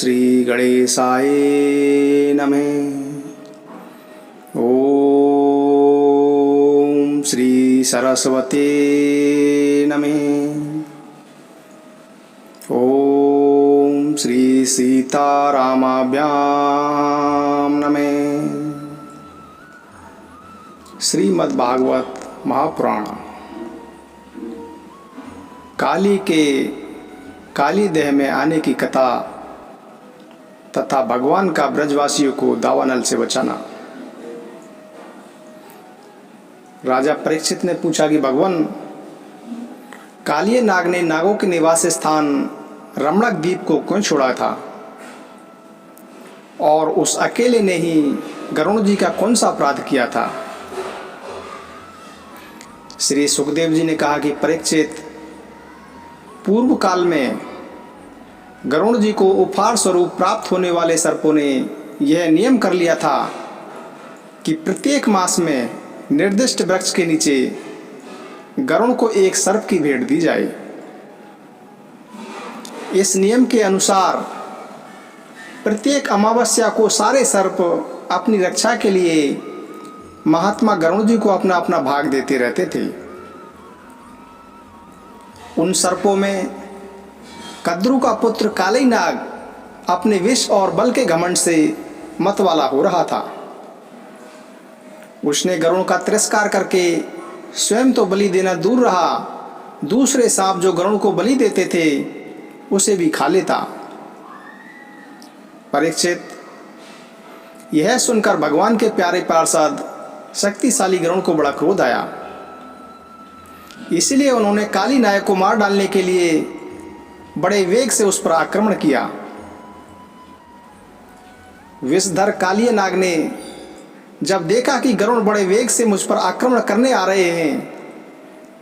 श्री गणेशाय नमः। ओम श्री सरस्वती नमः। ओम श्री सीतारामाभ्याम नमः। श्रीमद्भागवत महापुराण। काली के काली देह में आने की कथा तथा भगवान का ब्रजवासियों को दावानल से बचाना। राजा परीक्षित ने पूछा कि भगवान, कालिय नाग ने नागों के निवास स्थान रमणक द्वीप को क्यों छोड़ा था और उस अकेले ने ही गरुण जी का कौन सा अपराध किया था। श्री सुखदेव जी ने कहा कि परीक्षित, पूर्व काल में गरुण जी को उपहार स्वरूप प्राप्त होने वाले सर्पों ने यह नियम कर लिया था कि प्रत्येक मास में निर्दिष्ट वृक्ष के नीचे गरुण को एक सर्प की भेंट दी जाए। इस नियम के अनुसार प्रत्येक अमावस्या को सारे सर्प अपनी रक्षा के लिए महात्मा गरुण जी को अपना अपना भाग देते रहते थे। उन सर्पों में कद्रु का पुत्र काली नाग अपने विष और बल के घमंड से मतवाला हो रहा था। उसने गरुण का तिरस्कार करके स्वयं तो बलि देना दूर रहा, दूसरे सांप जो गरुण को बलि देते थे उसे भी खा लेता। परीक्षित, यह सुनकर भगवान के प्यारे पार्षद शक्तिशाली गरुण को बड़ा क्रोध आया। इसलिए उन्होंने काली नाग को मार डालने के लिए बड़े वेग से उस पर आक्रमण किया। विषधर कालिय नाग ने जब देखा कि गरुण बड़े वेग से मुझ पर आक्रमण करने आ रहे हैं,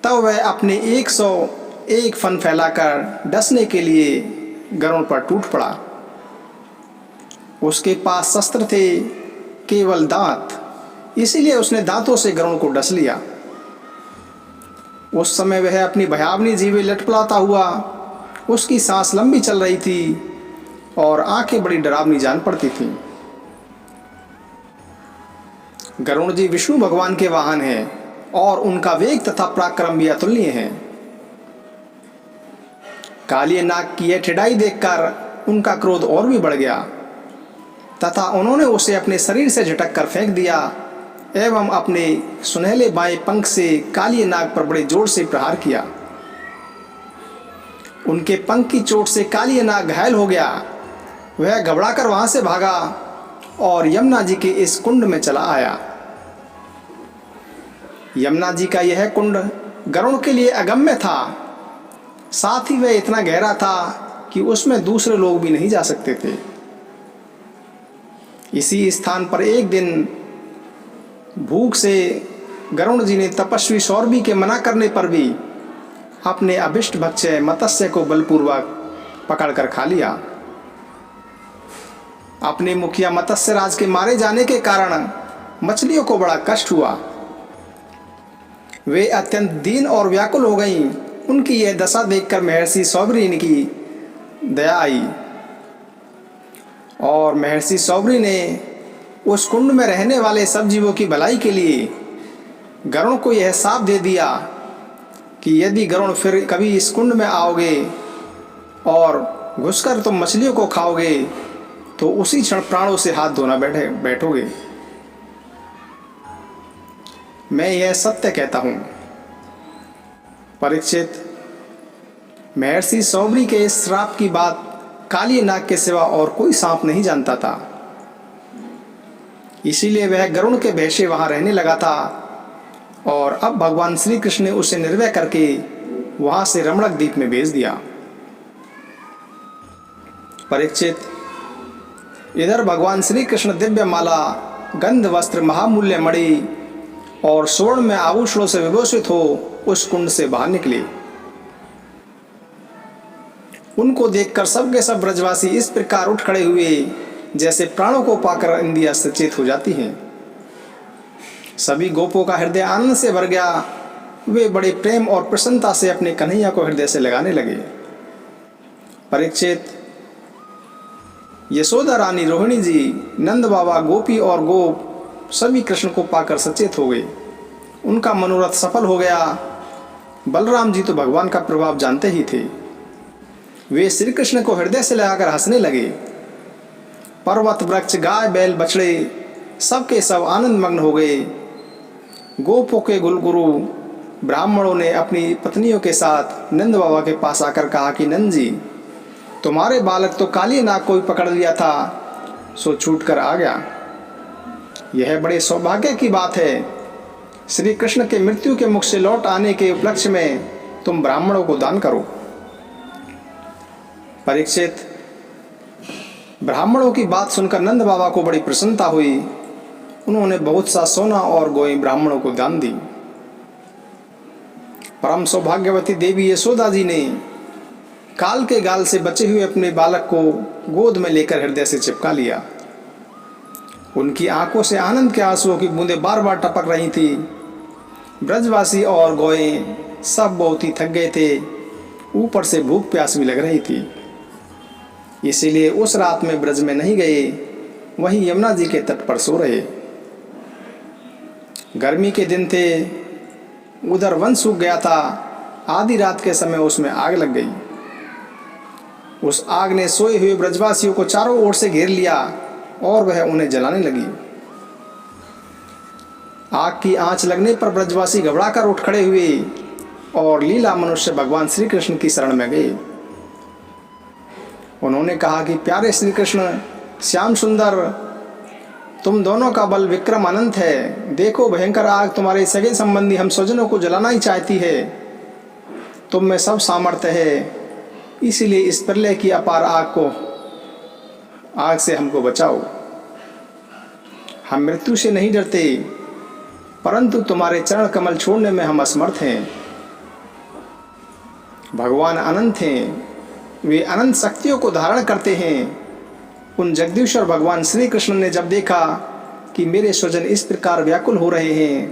तब वह अपने 101 फन फैलाकर डसने के लिए गरुण पर टूट पड़ा। उसके पास शस्त्र थे केवल दांत, इसीलिए उसने दांतों से गरुण को डस लिया। उस समय वह अपनी भयावनी जीवे लटपटाता हुआ, उसकी सांस लंबी चल रही थी और आंखें बड़ी डरावनी जान पड़ती थीं। गरुण जी विष्णु भगवान के वाहन हैं और उनका वेग तथा पराक्रम भी अतुलनीय है। कालिय नाग की यह ठिठाई देखकर उनका क्रोध और भी बढ़ गया तथा उन्होंने उसे अपने शरीर से झटक कर फेंक दिया एवं अपने सुनहले बाएं पंख से कालिय नाग पर बड़े जोर से प्रहार किया। उनके पंख की चोट से कालिय नाग घायल हो गया। वह घबराकर वहां से भागा और यमुना जी के इस कुंड में चला आया। यमुना जी का यह कुंड गरुण के लिए अगम्य था, साथ ही वह इतना गहरा था कि उसमें दूसरे लोग भी नहीं जा सकते थे। इसी स्थान पर एक दिन भूख से गरुण जी ने तपस्वी सौरभी के मना करने पर भी अपने अभिष्ट भक्ष्य मत्स्य को बलपूर्वक पकड़कर खा लिया। अपने मुखिया मत्स्य राज के मारे जाने के कारण मछलियों को बड़ा कष्ट हुआ। वे अत्यंत दीन और व्याकुल हो गईं। उनकी यह दशा देखकर महर्षि सौबरी की दया आई और महर्षि सौबरी ने उस कुंड में रहने वाले सब जीवों की भलाई के लिए गरुण को यह शाप दे दिया कि यदि गरुण फिर कभी इस कुंड में आओगे और घुसकर तुम मछलियों को खाओगे तो उसी क्षण प्राणों से हाथ धोना बैठोगे। मैं यह सत्य कहता हूँ। परीक्षित, महर्षि सौबरी के इस श्राप की बात कालिय नाग के सिवा और कोई सांप नहीं जानता था। इसीलिए वह गरुण के भय से वहां रहने लगा था और अब भगवान श्री कृष्ण ने उसे निर्भय करके वहां से रमणक द्वीप में भेज दिया। परीक्षित, इधर भगवान श्री कृष्ण दिव्य माला, गंध वस्त्र, महामूल्य मणि और स्वर्ण में आभूषणों से विभूषित हो उस कुंड से बाहर निकले। उनको देखकर सबके सब ब्रजवासी इस प्रकार उठ खड़े हुए जैसे प्राणों को पाकर इंद्रियां सचेत हो जाती हैं। सभी गोपों का हृदय आनंद से भर गया। वे बड़े प्रेम और प्रसन्नता से अपने कन्हैया को हृदय से लगाने लगे। परीक्षित, यशोदा रानी, रोहिणी जी, नंद बाबा, गोपी और गोप सभी कृष्ण को पाकर सचेत हो गए। उनका मनोरथ सफल हो गया। बलराम जी तो भगवान का प्रभाव जानते ही थे। वे श्री कृष्ण को हृदय से लगाकर हंसने लगे। पर्वत, वृक्ष, गाय, बैल, बछड़े सबके सब आनंद मग्न हो गए। गोपों के गुलगुरु ब्राह्मणों ने अपनी पत्नियों के साथ नंद बाबा के पास आकर कहा कि नंद जी, तुम्हारे बालक तो काली नाग को भी पकड़ लिया था, सो छूट कर आ गया। यह बड़े सौभाग्य की बात है। श्री कृष्ण के मृत्यु के मुख से लौट आने के उपलक्ष्य में तुम ब्राह्मणों को दान करो। परीक्षित, ब्राह्मणों की बात सुनकर नंद बाबा को बड़ी प्रसन्नता हुई। उन्होंने बहुत सा सोना और गोएं ब्राह्मणों को दान दी। परम सौभाग्यवती देवी यशोदा जी ने काल के गाल से बचे हुए अपने बालक को गोद में लेकर हृदय से चिपका लिया। उनकी आंखों से आनंद के आंसुओं की बूंदें बार बार टपक रही थी। ब्रजवासी और गौएं सब बहुत ही थक गए थे। ऊपर से भूख प्यास भी लग रही थी, इसीलिए उस रात में ब्रज में नहीं गए, वहीं यमुना जी के तट पर सो रहे। गर्मी के दिन थे, उधर वन सूख गया था। आधी रात के समय उसमें आग लग गई। उस आग ने सोए हुए ब्रजवासियों को चारों ओर से घेर लिया और वह उन्हें जलाने लगी। आग की आंच लगने पर ब्रजवासी घबराकर उठ खड़े हुए और लीला मनुष्य भगवान श्री कृष्ण की शरण में गए। उन्होंने कहा कि प्यारे श्री कृष्ण, श्याम सुंदर, तुम दोनों का बल विक्रम अनंत है। देखो, भयंकर आग तुम्हारे सगे संबंधी हम स्वजनों को जलाना ही चाहती है। तुम में सब सामर्थ्य है, इसलिए इस प्रलय की अपार आग से हमको बचाओ। हम मृत्यु से नहीं डरते, परंतु तुम्हारे चरण कमल छोड़ने में हम असमर्थ हैं। भगवान अनंत हैं, वे अनंत शक्तियों को धारण करते हैं। उन जगदीश्वर भगवान श्री कृष्ण ने जब देखा कि मेरे स्वजन इस प्रकार व्याकुल हो रहे हैं,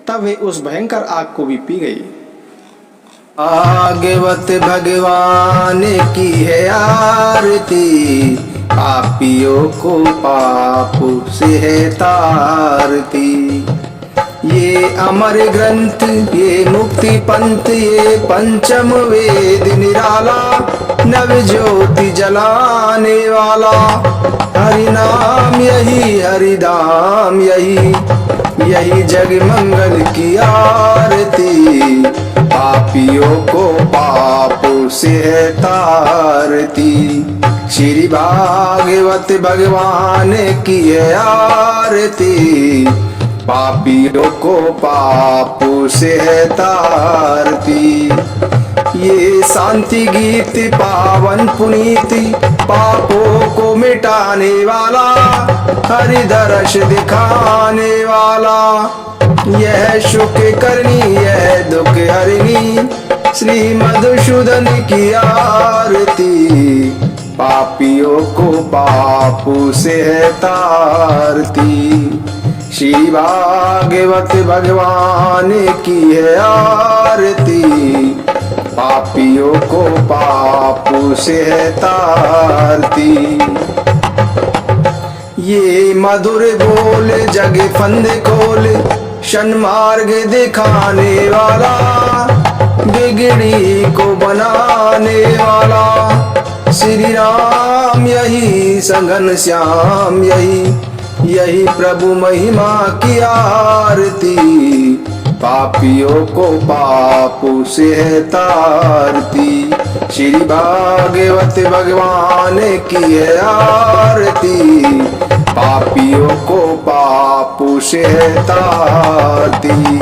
तब वे उस भयंकर आग को भी पी गए। भागवत भगवान की है आरती, पापियों को पाप से है तारती। ये अमर ग्रंथ, ये मुक्ति पंथ, ये पंचम वेद निराला, नव ज्योति जलाने वाला। हरि नाम यही, हरि धाम यही, यही जग मंगल की आरती। पापियों को पाप से है तारती। श्री भागवत भगवान की है आरती, पापियों को पाप से है तारती। ये शांति गीत पावन पुनीति, पापों को मिटाने वाला, हरि दर्श दिखाने वाला। यह सुख करनी, यह दुख हरनी, श्री मधुसूदन की आरती। पापियों को पाप से है तारती। श्री भागवत भगवान की है आरती, पापियों को पाप से है तारती। ये मधुर बोल जग फंद खोल, सन्मार्ग दिखाने वाला, बिगड़ी को बनाने वाला। श्री राम यही, सघन श्याम यही, यही प्रभु महिमा की आरती। पापियों को पाप से है तारती। श्री भागवत भगवान की है आरती, पापियों को पाप से है तारती।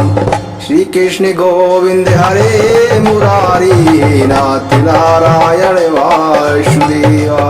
श्री कृष्ण गोविंद हरे मुरारी, नाथ नारायण वासुदेवा।